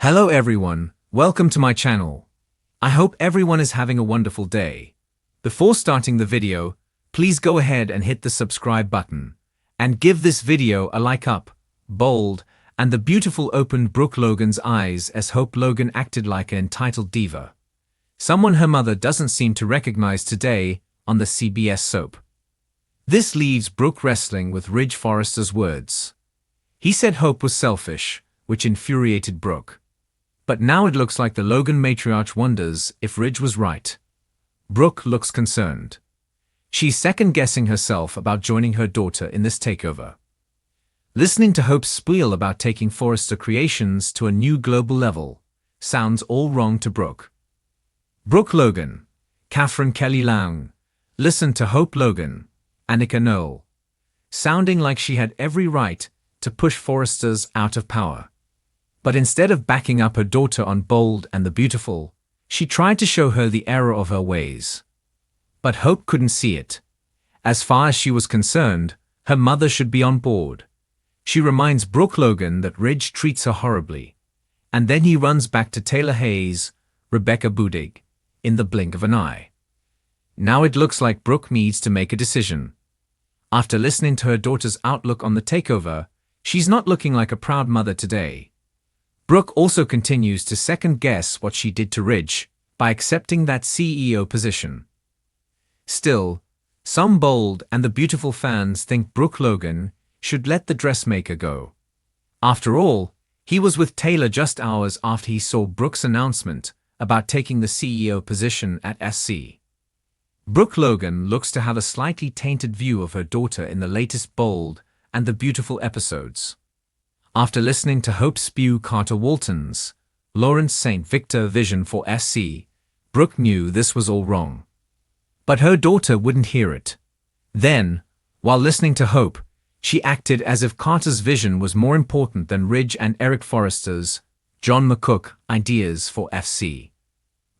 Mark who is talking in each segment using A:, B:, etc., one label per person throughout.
A: Hello everyone, welcome to my channel. I hope everyone is having a wonderful day. Before starting the video, please go ahead and hit the subscribe button. And give this video a like up. Bold, and the beautiful opened Brooke Logan's eyes as Hope Logan acted like an entitled diva. Someone her mother doesn't seem to recognize today on the CBS soap. This leaves Brooke wrestling with Ridge Forrester's words. He said Hope was selfish, which infuriated Brooke. But now it looks like the Logan matriarch wonders if Ridge was right. Brooke looks concerned. She's second-guessing herself about joining her daughter in this takeover. Listening to Hope's spiel about taking Forrester Creations to a new global level sounds all wrong to Brooke. Brooke Logan, Catherine Kelly Lang, listened to Hope Logan, Annika Noel, sounding like she had every right to push Forresters out of power. But instead of backing up her daughter on Bold and the Beautiful, she tried to show her the error of her ways. But Hope couldn't see it. As far as she was concerned, her mother should be on board. She reminds Brooke Logan that Ridge treats her horribly. And then he runs back to Taylor Hayes, Rebecca Budig, in the blink of an eye. Now it looks like Brooke needs to make a decision. After listening to her daughter's outlook on the takeover, she's not looking like a proud mother today. Brooke also continues to second-guess what she did to Ridge by accepting that CEO position. Still, some Bold and the Beautiful fans think Brooke Logan should let the dressmaker go. After all, he was with Taylor just hours after he saw Brooke's announcement about taking the CEO position at SC. Brooke Logan looks to have a slightly tainted view of her daughter in the latest Bold and the Beautiful episodes. After listening to Hope spew Carter Walton's Lawrence St. Victor vision for SC, Brooke knew this was all wrong. But her daughter wouldn't hear it. Then, while listening to Hope, she acted as if Carter's vision was more important than Ridge and Eric Forrester's John McCook ideas for FC.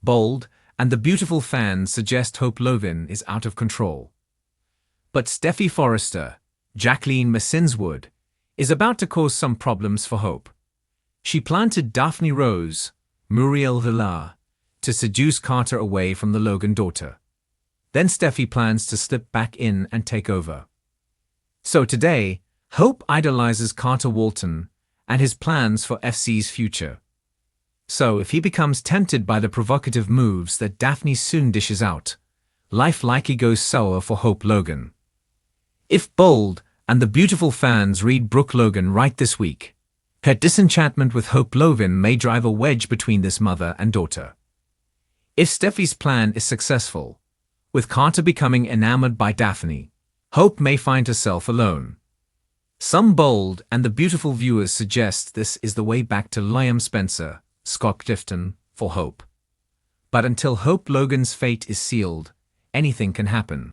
A: Bold and the Beautiful fans suggest Hope Logan is out of control. But Steffi Forrester, Jacqueline Massinswood, is about to cause some problems for Hope. She planted Daphne Rose, Muriel Villar, to seduce Carter away from the Logan daughter. Then Steffi plans to slip back in and take over. So today, Hope idolizes Carter Walton and his plans for FC's future. So if he becomes tempted by the provocative moves that Daphne soon dishes out, life likely goes sour for Hope Logan. If Bold and the Beautiful fans read Brooke Logan right this week, her disenchantment with Hope Logan may drive a wedge between this mother and daughter. If Steffi's plan is successful, with Carter becoming enamored by Daphne, Hope may find herself alone. Some Bold and the Beautiful viewers suggest this is the way back to Liam Spencer, Scott Clifton, for Hope. But until Hope Logan's fate is sealed, anything can happen.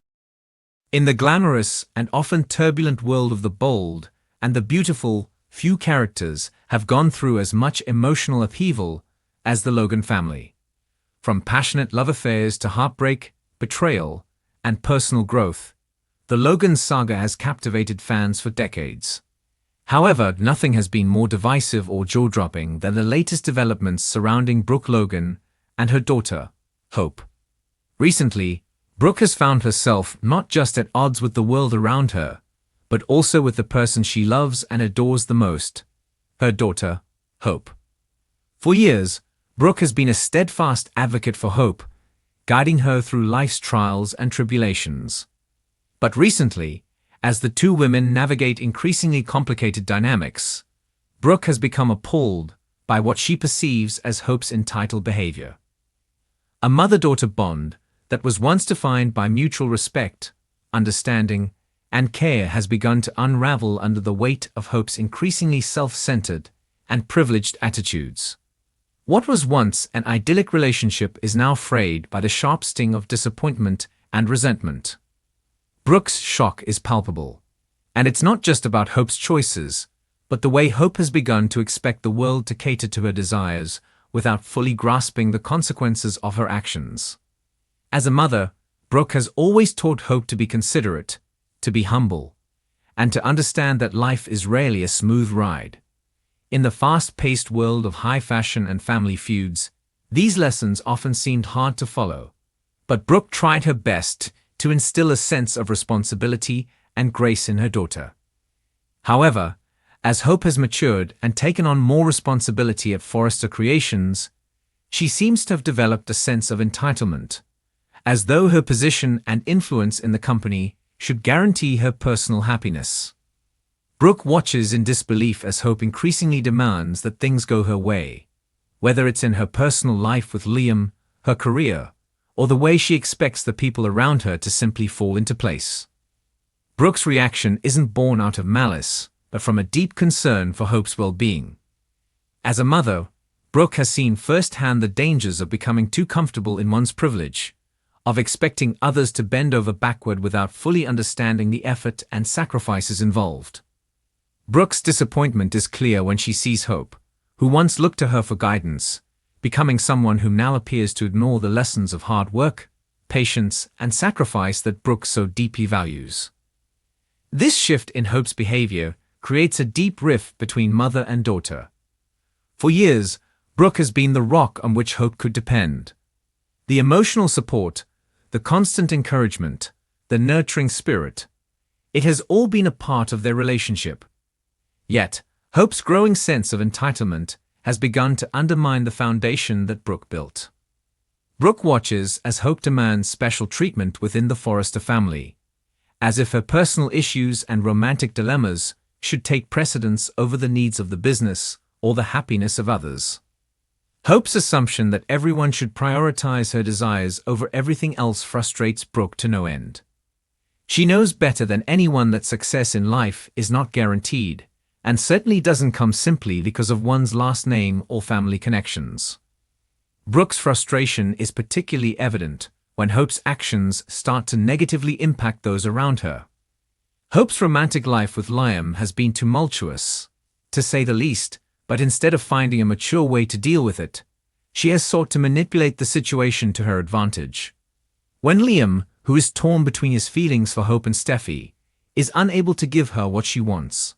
A: In the glamorous and often turbulent world of the Bold and the Beautiful, few characters have gone through as much emotional upheaval as the Logan family. From passionate love affairs to heartbreak, betrayal, and personal growth, the Logan saga has captivated fans for decades. However, nothing has been more divisive or jaw-dropping than the latest developments surrounding Brooke Logan and her daughter, Hope. Recently, Brooke has found herself not just at odds with the world around her, but also with the person she loves and adores the most, her daughter, Hope. For years, Brooke has been a steadfast advocate for Hope, guiding her through life's trials and tribulations. But recently, as the two women navigate increasingly complicated dynamics, Brooke has become appalled by what she perceives as Hope's entitled behavior. A mother-daughter bond that was once defined by mutual respect, understanding, and care has begun to unravel under the weight of Hope's increasingly self-centered and privileged attitudes. What was once an idyllic relationship is now frayed by the sharp sting of disappointment and resentment. Brooke's shock is palpable, and it's not just about Hope's choices, but the way Hope has begun to expect the world to cater to her desires without fully grasping the consequences of her actions. As a mother, Brooke has always taught Hope to be considerate, to be humble, and to understand that life is rarely a smooth ride. In the fast-paced world of high fashion and family feuds, these lessons often seemed hard to follow. But Brooke tried her best to instill a sense of responsibility and grace in her daughter. However, as Hope has matured and taken on more responsibility at Forrester Creations, she seems to have developed a sense of entitlement, as though her position and influence in the company should guarantee her personal happiness. Brooke watches in disbelief as Hope increasingly demands that things go her way, whether it's in her personal life with Liam, her career, or the way she expects the people around her to simply fall into place. Brooke's reaction isn't born out of malice, but from a deep concern for Hope's well-being. As a mother, Brooke has seen firsthand the dangers of becoming too comfortable in one's privilege, of expecting others to bend over backward without fully understanding the effort and sacrifices involved. Brooke's disappointment is clear when she sees Hope, who once looked to her for guidance, becoming someone who now appears to ignore the lessons of hard work, patience, and sacrifice that Brooke so deeply values. This shift in Hope's behavior creates a deep rift between mother and daughter. For years, Brooke has been the rock on which Hope could depend. The emotional support, the constant encouragement, the nurturing spirit, it has all been a part of their relationship. Yet, Hope's growing sense of entitlement has begun to undermine the foundation that Brooke built. Brooke watches as Hope demands special treatment within the Forrester family, as if her personal issues and romantic dilemmas should take precedence over the needs of the business or the happiness of others. Hope's assumption that everyone should prioritize her desires over everything else frustrates Brooke to no end. She knows better than anyone that success in life is not guaranteed, and certainly doesn't come simply because of one's last name or family connections. Brooke's frustration is particularly evident when Hope's actions start to negatively impact those around her. Hope's romantic life with Liam has been tumultuous, to say the least, but instead of finding a mature way to deal with it, she has sought to manipulate the situation to her advantage. When Liam, who is torn between his feelings for Hope and Steffi, is unable to give her what she wants,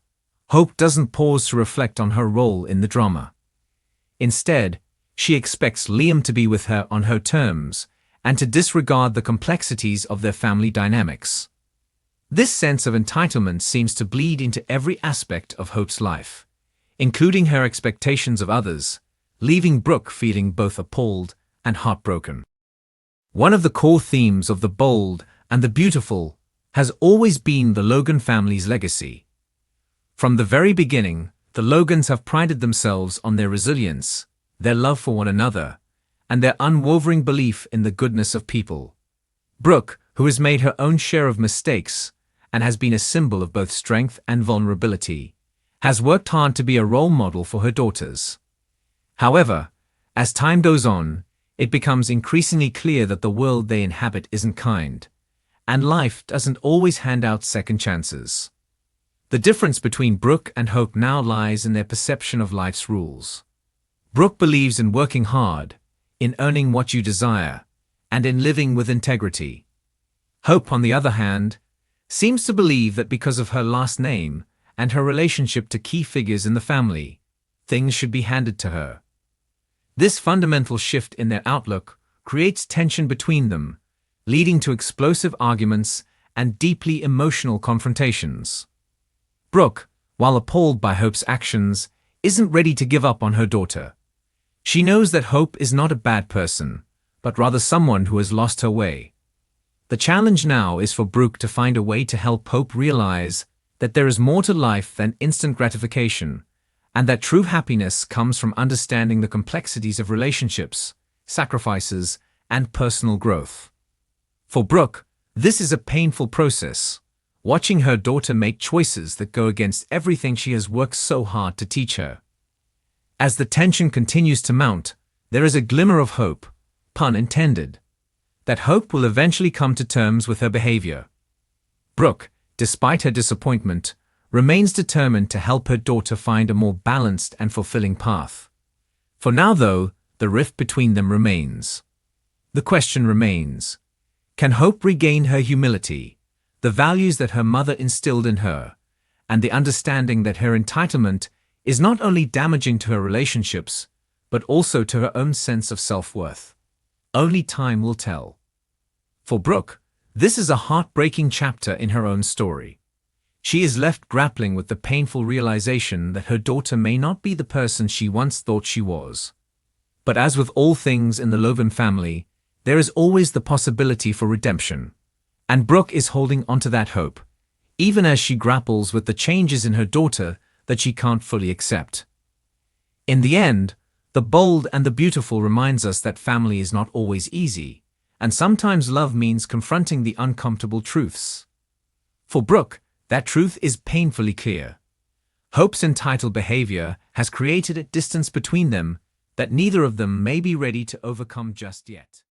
A: Hope doesn't pause to reflect on her role in the drama. Instead, she expects Liam to be with her on her terms and to disregard the complexities of their family dynamics. This sense of entitlement seems to bleed into every aspect of Hope's life, including her expectations of others, leaving Brooke feeling both appalled and heartbroken. One of the core themes of The Bold and the Beautiful has always been the Logan family's legacy. From the very beginning, the Logans have prided themselves on their resilience, their love for one another, and their unwavering belief in the goodness of people. Brooke, who has made her own share of mistakes and has been a symbol of both strength and vulnerability, has worked hard to be a role model for her daughters. However, as time goes on, it becomes increasingly clear that the world they inhabit isn't kind, and life doesn't always hand out second chances. The difference between Brooke and Hope now lies in their perception of life's rules. Brooke believes in working hard, in earning what you desire, and in living with integrity. Hope, on the other hand, seems to believe that because of her last name and her relationship to key figures in the family, things should be handed to her. This fundamental shift in their outlook creates tension between them, leading to explosive arguments and deeply emotional confrontations. Brooke, while appalled by Hope's actions, isn't ready to give up on her daughter. She knows that Hope is not a bad person, but rather someone who has lost her way. The challenge now is for Brooke to find a way to help Hope realize that there is more to life than instant gratification, and that true happiness comes from understanding the complexities of relationships, sacrifices, and personal growth. For Brooke, this is a painful process, watching her daughter make choices that go against everything she has worked so hard to teach her. As the tension continues to mount, there is a glimmer of hope, pun intended, that Hope will eventually come to terms with her behavior. Brooke, despite her disappointment, remains determined to help her daughter find a more balanced and fulfilling path. For now, though, the rift between them remains. The question remains, can Hope regain her humility, the values that her mother instilled in her, and the understanding that her entitlement is not only damaging to her relationships, but also to her own sense of self-worth. Only time will tell. For Brooke, this is a heartbreaking chapter in her own story. She is left grappling with the painful realization that her daughter may not be the person she once thought she was. But as with all things in the Lovan family, there is always the possibility for redemption. And Brooke is holding onto that hope, even as she grapples with the changes in her daughter that she can't fully accept. In the end, the bold and the beautiful reminds us that family is not always easy, and sometimes love means confronting the uncomfortable truths. For Brooke, that truth is painfully clear. Hope's entitled behavior has created a distance between them that neither of them may be ready to overcome just yet.